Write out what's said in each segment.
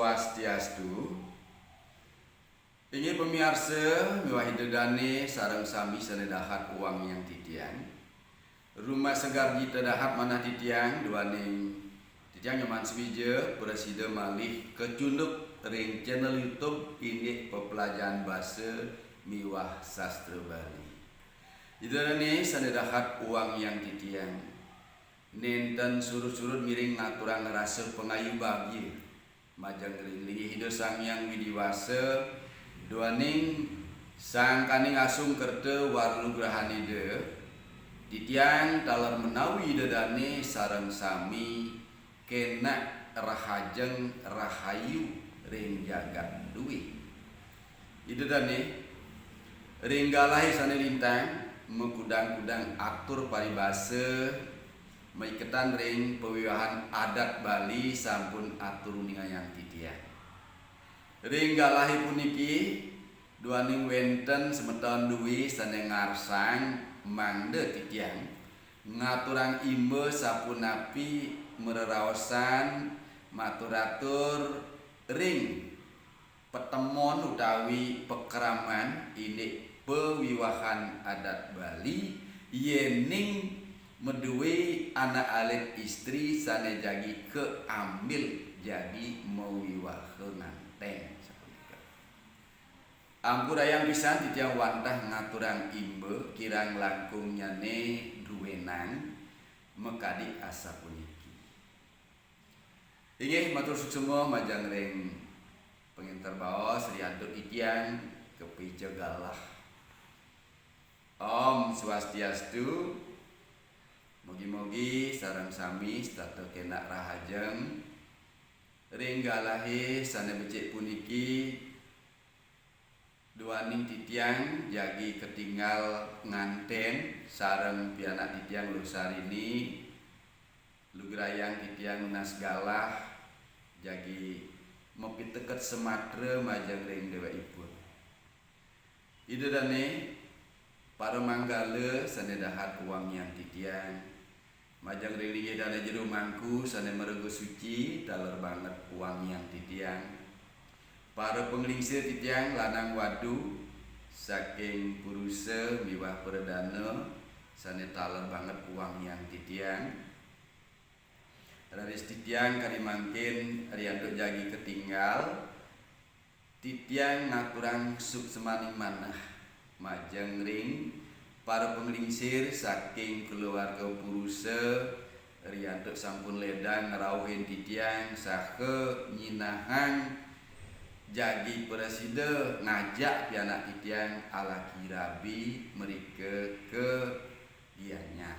Swastiastu. Ingin pemirsa miwahi dedane sareng sami sanedahat uang yang titiang. Rumah segar di tedahat mana titiang duaning titiang nyaman swija presiden malih kecunduk ring channel YouTube ini pepelajaran bahasa miwah sastra Bali. Idane sanedahat uang yang titiang. Nenten surut-surut miring ngaturang ngerasa pengayu bagi majang rinli hidup sang yang widiwasa duaning sang kaning asung kerte warlu grahanide titiang talar menawi dedane sareng sami kena rahajeng rahayu ring jagat duwi idedane ring galahi sane lintang mengkudang-kudang atur paribasa maiketan ring pewiwahan adat Bali sampun atur ningayang titiang. Ring galahi puniki duaning wenten semeton duwi sane ngarsang mangde titiang ngaturang imbe sapunapi mereraosan maturatur ring petemon utawi pekeraman ini pewiwahan adat Bali yening meduwe anak alit istri sane jagi keambil jadi mewiwaheunang teng ampurayang pisan titiang wantah ngaturang imbe kirang langkung nyane duwenang mekadi asa puniki. Inggih matur suksema majang ring penginter baos riantuk titiang kepija galah. Om Swastiastu. Mugi-mugi sareng sami stata kena rahajeng ring galahi sane becik puniki duaning titiang jagi ketinggal nganten sareng pianak titiang lusarini lugrayang titiang nas galah jagi mopi teket sematre majeng ring dewaipun idedane para manggale sane dahat uang yang titiang majang riligi dana jero mangku sane merego suci taler banget uang yang titiang para penglingsir titiang lanang wadu saking purusa miwah perdana sane taler banget uang yang titiang raris titiang kali mangkin rianto jagi ketinggal titiang ngaturang suk semaning manah majang ring para penglingsir saking keluarga purusa riantuk sampun ledang ngerauhin titiang sahe nyinahang jagi preside ngajak pianak titiang ala kirabi merike ke dianya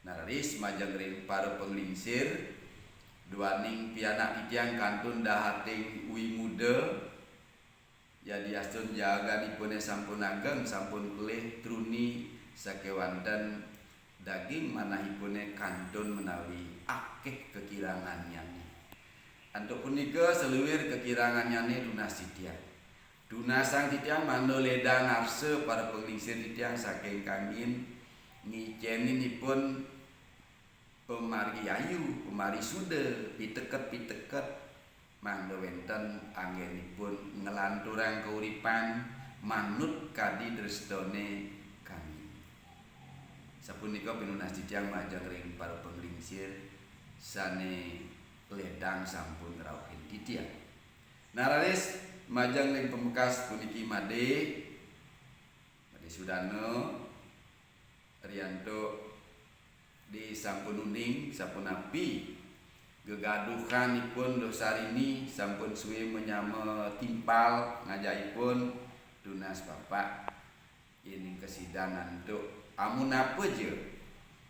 naris majang ring para penglingsir duaning pianak titiang kantun dahating uwi muda jadi astun jaga dipune sampun ageng sampun kelih truni sakewanten daging manahipune kantun menawi akeh kekirangannya. Antuk punika seluwir kekirangannya dunas titiang. Dunasang titiang mando ledang nafse para penglingsir titiang saking kangin ngiceninipun pemari ayu, pemari sude, piteket mangga wenten anggenipun ngelanturang kauripan manut kadi dresdone kami. Sapunika pinunas titiang majang ring para penglingsir sane ledang sampun ngrauhin titiang. Nararis majang ring pemekas puniki Made Sudano Rianto di sampun uning sampun api gegaduhanipun dosarini sampun suwe menyama timpal ngajaipun dunas bapak ini kesidangan untuk amun apa je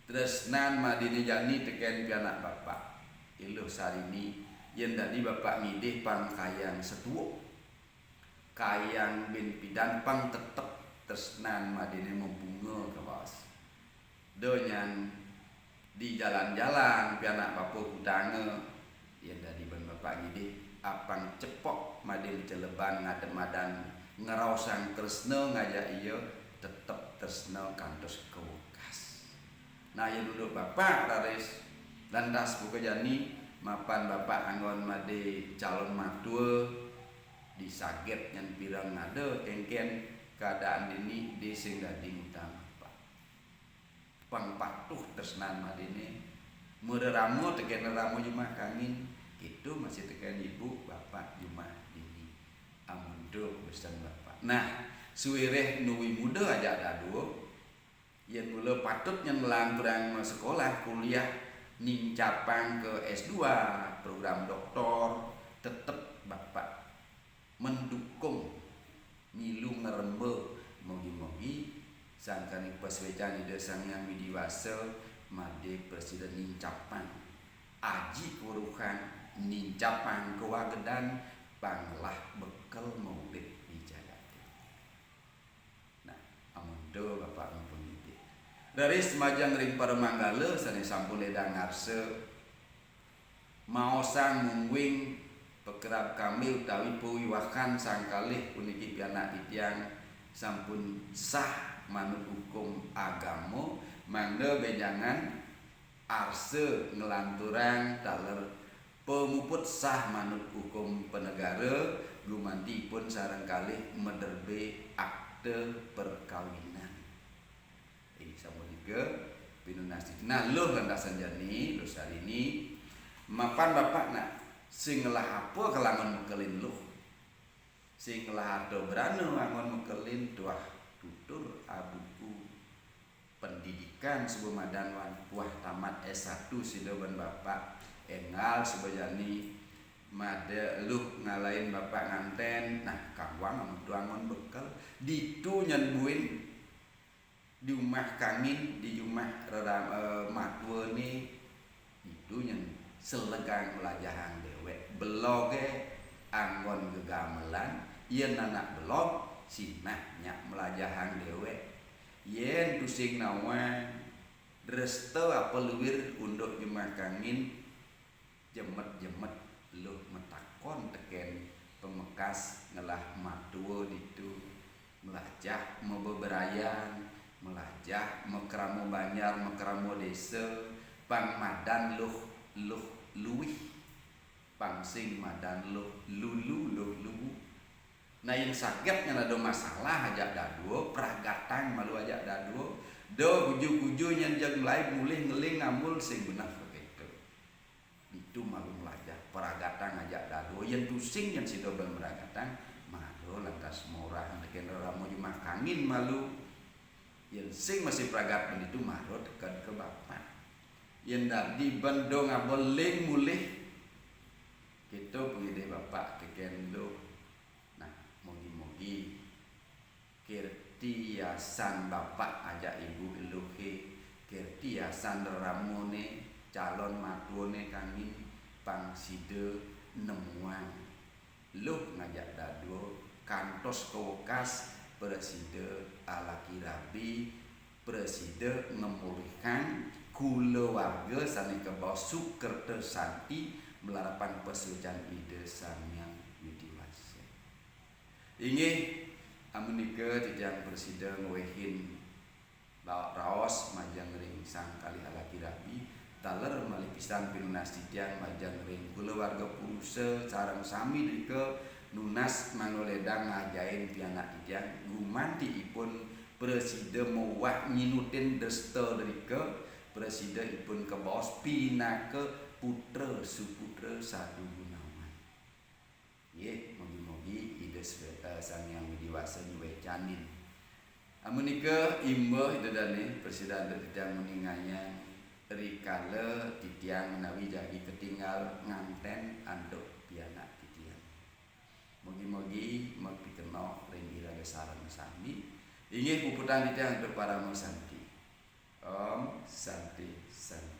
tresnan madini jani teken pianak bapak iluh sarini yen tadi bapak ngidih pang kayang setuo kayang bin pidan pang tetep tresnan madini membunga ke bawah donyan di jalan-jalan pianak papo kudange yen dadi ben bapak ngidih apang cepok madin celeban ngadem-madan ngeraosang tresna ngajak ieu tetep tresna kantos kewekas. Nah yen duduk bapak raris lantas buka jani mapan bapak anggon made calon matua disaget nyan pirang ngade kengken keadaan ini di sing dadi utama Pak pang patuh tresnan madene mereramu teken ramu jumah kangin itu masih teken ibu bapak jumah dini amundo besan bapak. Nah suwireh nuwi muda aja dadu yen mula patut nyen melang sekolah kuliah nincapang ke S2 program doktor tetep bapak mendukung milu ngerembe mogi-mogi sangkani paswecan ide sang yang widiwasa made presiden nincapang aji kuruhan nincapang kewagedan panglah bekel maulid dijayati. Nah amundo bapak mumpun ide dari semajang ring para manggala sane sampun ledang ngarse maosang mungwing pekerap kami utawi puwiwakan sangkalih puniki pianak titiang sampun sah manut hukum agama mangda bejangan arse ngelanturan taler pemuput sah manut hukum penegara gumanti pun sareng kalih mederbe akte perkawinan ini sampun tiga pinunasi nah luh landasan jani dosa ini mapan bapak nak sing lah apa kelangan mekelin luh sing lah ado beranu angon mekelin tuah tutur abuku pendidikan sebuah madanwan wah tamat S1 sidoban bapak engal sebajani made luh ngalain bapak nganten nah kawang amudu angon bekal ditu nyenbuin di rumah kangin di rumah matwe ni itu nyen selegang melajahan dewek beloge anggon gegamelan yen anak belog sinah nyak melajahan dewek yen tusing nawan resto apa luwir unduk jemah kangin jemet-jemet luh metakon teken pemekas ngelah matua ditu melajah mebeberayan melajah mekramo banyar mekramo desa pangmadan luh luwih pangsing madan lulu nah yang sakit yang ada masalah aja dadu peragatan malu aja dadu do guju-guju yang jeng mulai mulih ngeling ngamul sing benar begitu itu malu melajah peragatan aja dadu yang pusing yang sido ben peragatan malu lantas murah neken ramu jumah kangin malu yang sing masih peragatan itu malu tekan ke bapak yang dari bendo ngabeling mulih kita pengide bapak tekendo nah mogi-mogi kirtiasan bapak aja ibu eluhe kirtiasan ramone calon matuone kami pangside nemuan luh ngajak dadu kantos kewekas preside ala kirabi preside ngemulihkan kula warga sane kebawa Sukerto Santi melarapan pesujan ide Sang-Hyang Widiwasa. Inggih amunika tijang presiden wehin raos majang ring sang kali ala kirabi taler malih pisan pinunas tijang majang ring kula warga pulse sareng sami dike nunas manoledang ngajain pianak tijang gumantiipun presiden mowah nyinutin desta dike presiden pun ke bos pinake putra suputra Sadu Gunawan. Ye mogi-mogi ide Sang Hyang Widiwasa diwecanin. Amunika imbah dedane presiden titiang meninganya rikala titiang menawi jadi ketinggal nganten anduk pianak titiang. Mogi-mogi mapikeno ring iraga sareng sami inggih puputan titiang untuk para musanti. Om Santi Santi